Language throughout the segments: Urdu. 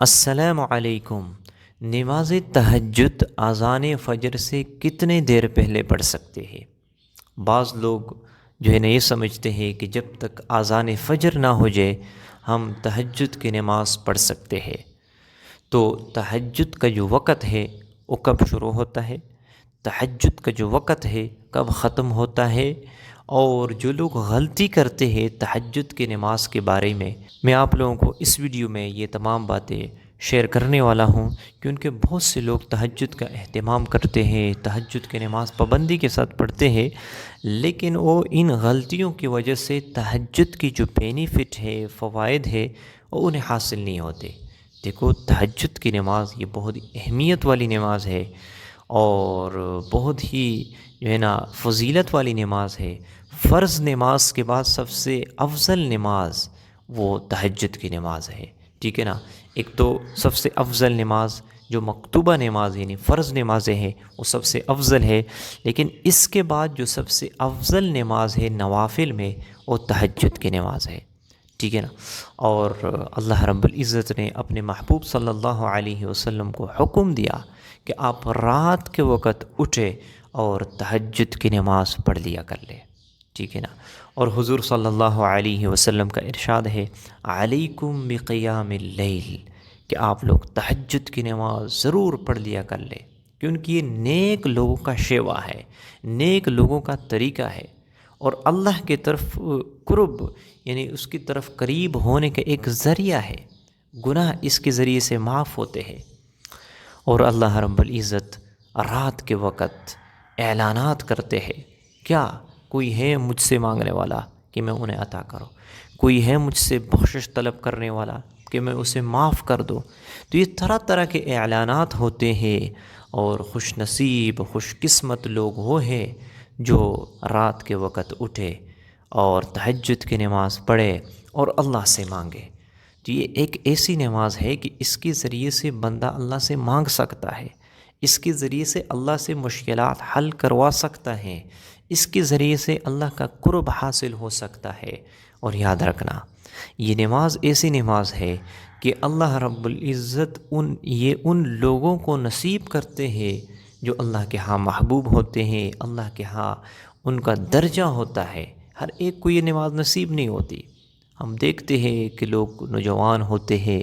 السلام علیکم۔ نماز تہجد اذان فجر سے کتنے دیر پہلے پڑھ سکتے ہیں؟ بعض لوگ جو ہے نا یہ سمجھتے ہیں کہ جب تک اذان فجر نہ ہو جائے ہم تہجد کی نماز پڑھ سکتے ہیں۔ تو تہجد کا جو وقت ہے وہ کب شروع ہوتا ہے، تہجد کا جو وقت ہے کب ختم ہوتا ہے، اور جو لوگ غلطی کرتے ہیں تہجد کی نماز کے بارے میں آپ لوگوں کو اس ویڈیو میں یہ تمام باتیں شیئر کرنے والا ہوں، کیونکہ بہت سے لوگ تہجد کا اہتمام کرتے ہیں، تہجد کی نماز پابندی کے ساتھ پڑھتے ہیں، لیکن وہ ان غلطیوں کی وجہ سے تہجد کی جو بینیفٹ ہے، فوائد ہے، وہ انہیں حاصل نہیں ہوتے۔ دیکھو، تہجد کی نماز یہ بہت اہمیت والی نماز ہے اور بہت ہی جو ہے نا فضیلت والی نماز ہے۔ فرض نماز کے بعد سب سے افضل نماز وہ تہجد کی نماز ہے، ٹھیک ہے نا۔ ایک تو سب سے افضل نماز جو مکتوبہ نماز یعنی فرض نمازیں ہیں وہ سب سے افضل ہے، لیکن اس کے بعد جو سب سے افضل نماز ہے نوافل میں وہ تہجد کی نماز ہے، ٹھیک ہے نا۔ اور اللہ رب العزت نے اپنے محبوب صلی اللہ علیہ وسلم کو حکم دیا کہ آپ رات کے وقت اٹھے اور تہجد کی نماز پڑھ لیا کر لے، ٹھیک ہے نا۔ اور حضور صلی اللہ علیہ وسلم کا ارشاد ہے علیکم بقیام اللیل، کہ آپ لوگ تہجد کی نماز ضرور پڑھ لیا کر لیں، کیونکہ یہ نیک لوگوں کا شیوا ہے، نیک لوگوں کا طریقہ ہے، اور اللہ کی طرف قرب یعنی اس کی طرف قریب ہونے کا ایک ذریعہ ہے۔ گناہ اس کے ذریعے سے معاف ہوتے ہیں، اور اللہ رب العزت رات کے وقت اعلانات کرتے ہیں، کیا کوئی ہے مجھ سے مانگنے والا کہ میں انہیں عطا کروں، کوئی ہے مجھ سے بخشش طلب کرنے والا کہ میں اسے معاف کر دوں۔ تو یہ طرح طرح کے اعلانات ہوتے ہیں، اور خوش نصیب خوش قسمت لوگ وہ ہیں جو رات کے وقت اٹھے اور تہجد کی نماز پڑھے اور اللہ سے مانگے۔ تو یہ ایک ایسی نماز ہے کہ اس کے ذریعے سے بندہ اللہ سے مانگ سکتا ہے، اس کے ذریعے سے اللہ سے مشکلات حل کروا سکتا ہے، اس کے ذریعے سے اللہ کا قرب حاصل ہو سکتا ہے۔ اور یاد رکھنا، یہ نماز ایسی نماز ہے کہ اللہ رب العزت ان لوگوں کو نصیب کرتے ہیں جو اللہ کے ہاں محبوب ہوتے ہیں، اللہ کے ہاں ان کا درجہ ہوتا ہے۔ ہر ایک کو یہ نماز نصیب نہیں ہوتی۔ ہم دیکھتے ہیں کہ لوگ نوجوان ہوتے ہیں،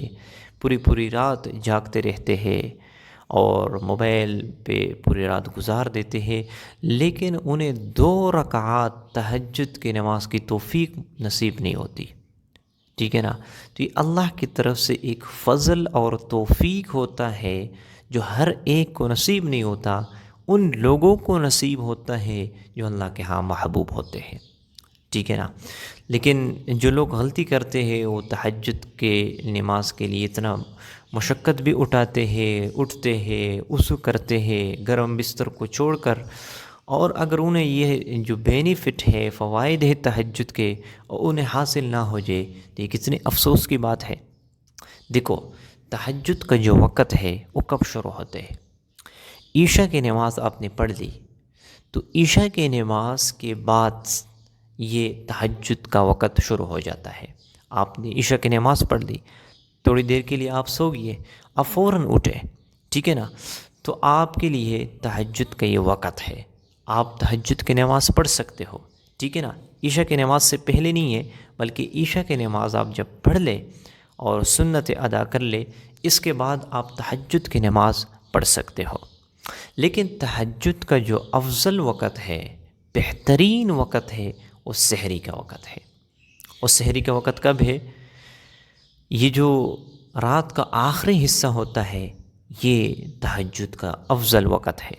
پوری رات جاگتے رہتے ہیں اور موبائل پہ پوری رات گزار دیتے ہیں، لیکن انہیں 2 رکعات تہجد کی نماز کی توفیق نصیب نہیں ہوتی، ٹھیک ہے نا۔ تو یہ اللہ کی طرف سے ایک فضل اور توفیق ہوتا ہے جو ہر ایک کو نصیب نہیں ہوتا، ان لوگوں کو نصیب ہوتا ہے جو اللہ کے ہاں محبوب ہوتے ہیں، ٹھیک ہے نا۔ لیکن جو لوگ غلطی کرتے ہیں وہ تہجد کے نماز کے لیے اتنا مشقت بھی اٹھاتے ہیں، وضو کرتے ہیں گرم بستر کو چھوڑ کر، اور اگر انہیں یہ جو بینیفٹ ہے، فوائد ہے تہجد کے، انہیں حاصل نہ ہو جائے تو یہ کتنے افسوس کی بات ہے۔ دیکھو، تہجد کا جو وقت ہے وہ کب شروع ہوتے ہیں؟ عشاء کی نماز آپ نے پڑھ لی تو عشاء کی نماز کے بعد یہ تہجد کا وقت شروع ہو جاتا ہے۔ آپ نے عشاء کی نماز پڑھ لی، تھوڑی دیر کے لیے آپ سو گئے، آپ فوراً اٹھے، ٹھیک ہے نا۔ تو آپ کے لیے تہجد کا یہ وقت ہے، آپ تہجد کی نماز پڑھ سکتے ہو، ٹھیک ہے نا۔ عشاء کی نماز سے پہلے نہیں ہے، بلکہ عشاء کی نماز آپ جب پڑھ لے اور سنت ادا کر لے، اس کے بعد آپ تہجد کی نماز پڑھ سکتے ہو۔ لیکن تہجد کا جو افضل وقت ہے، بہترین وقت ہے، وہ سحری کا وقت ہے۔ اور سحری کا وقت کب ہے؟ یہ جو رات کا آخری حصہ ہوتا ہے یہ تہجد کا افضل وقت ہے،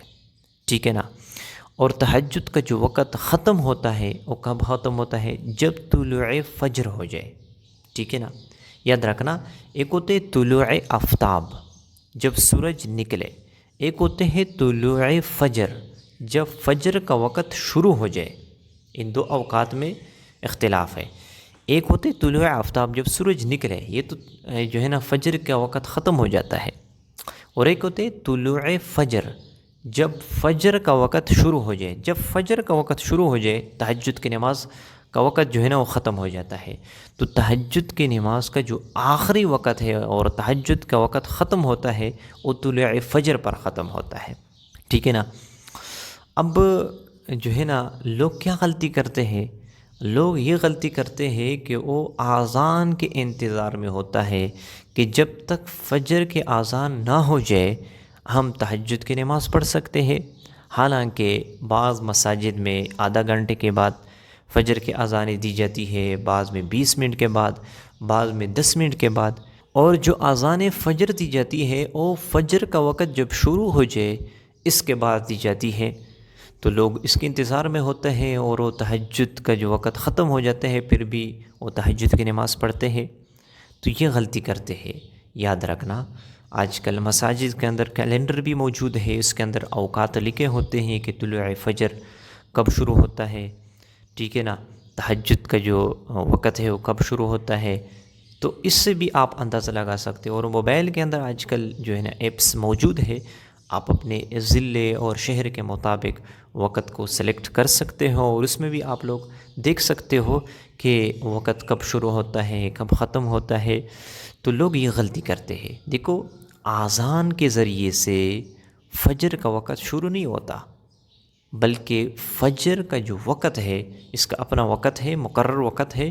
ٹھیک ہے نا۔ اور تہجد کا جو وقت ختم ہوتا ہے وہ کب ختم ہوتا ہے؟ جب طلوع فجر ہو جائے، ٹھیک ہے نا۔ یاد رکھنا، ایک ہوتے طلوع آفتاب جب سورج نکلے، ایک ہوتے ہیں طلوع فجر جب فجر کا وقت شروع ہو جائے۔ ان 2 اوقات میں اختلاف ہے۔ ایک ہوتے طلوع آفتاب جب سورج نکلے، یہ تو جو ہے نا فجر کا وقت ختم ہو جاتا ہے، اور ایک ہوتے طلوع فجر جب فجر کا وقت شروع ہو جائے۔ جب فجر کا وقت شروع ہو جائے تہجد کی نماز کا وقت جو ہے نا وہ ختم ہو جاتا ہے۔ تو تہجد کی نماز کا جو آخری وقت ہے اور تہجد کا وقت ختم ہوتا ہے وہ طلوع فجر پر ختم ہوتا ہے، ٹھیک ہے نا۔ اب جو ہے نا لوگ کیا غلطی کرتے ہیں، لوگ یہ غلطی کرتے ہیں کہ وہ اذان کے انتظار میں ہوتا ہے کہ جب تک فجر کے اذان نہ ہو جائے ہم تہجد کی نماز پڑھ سکتے ہیں۔ حالانکہ بعض مساجد میں آدھا گھنٹے کے بعد فجر کی اذانیں دی جاتی ہے، بعض میں 20 منٹ کے بعد، بعض میں 10 منٹ کے بعد، اور جو اذان فجر دی جاتی ہے وہ فجر کا وقت جب شروع ہو جائے اس کے بعد دی جاتی ہے۔ تو لوگ اس کے انتظار میں ہوتے ہیں اور وہ تہجد کا جو وقت ختم ہو جاتا ہے پھر بھی وہ تہجد کی نماز پڑھتے ہیں، تو یہ غلطی کرتے ہیں۔ یاد رکھنا آج کل مساجد کے اندر کیلنڈر بھی موجود ہے، اس کے اندر اوقات لکھے ہوتے ہیں کہ طلوع فجر کب شروع ہوتا ہے، ٹھیک ہے نا، تہجد کا جو وقت ہے وہ کب شروع ہوتا ہے۔ تو اس سے بھی آپ اندازہ لگا سکتے ہو، اور موبائل کے اندر آج کل جو ہے نا ایپس موجود ہے، آپ اپنے ضلع اور شہر کے مطابق وقت کو سلیکٹ کر سکتے ہو، اور اس میں بھی آپ لوگ دیکھ سکتے ہو کہ وقت کب شروع ہوتا ہے کب ختم ہوتا ہے۔ تو لوگ یہ غلطی کرتے ہیں۔ دیکھو اذان کے ذریعے سے فجر کا وقت شروع نہیں ہوتا، بلکہ فجر کا جو وقت ہے اس کا اپنا وقت ہے، مقرر وقت ہے،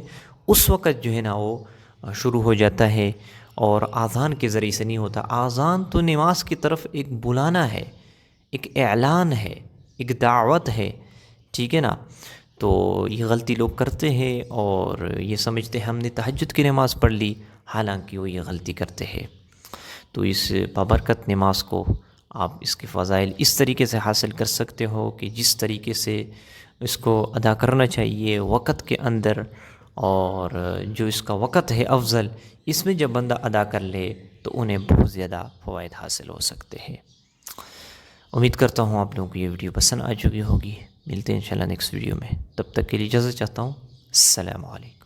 اس وقت جو ہے نا وہ شروع ہو جاتا ہے، اور اذان کے ذریعے سے نہیں ہوتا۔ اذان تو نماز کی طرف ایک بلانا ہے، ایک اعلان ہے، ایک دعوت ہے، ٹھیک ہے نا۔ تو یہ غلطی لوگ کرتے ہیں اور یہ سمجھتے ہیں ہم نے تہجد کی نماز پڑھ لی، حالانکہ وہ یہ غلطی کرتے ہیں۔ تو اس بابرکت نماز کو آپ اس کے فضائل اس طریقے سے حاصل کر سکتے ہو کہ جس طریقے سے اس کو ادا کرنا چاہیے وقت کے اندر، اور جو اس کا وقت ہے افضل، اس میں جب بندہ ادا کر لے تو انہیں بہت زیادہ فوائد حاصل ہو سکتے ہیں۔ امید کرتا ہوں آپ لوگوں کو یہ ویڈیو پسند آ چکی ہوگی۔ ملتے ہیں انشاءاللہ نیکسٹ ویڈیو میں، تب تک کے لیے اجازت چاہتا ہوں۔ السلام علیکم۔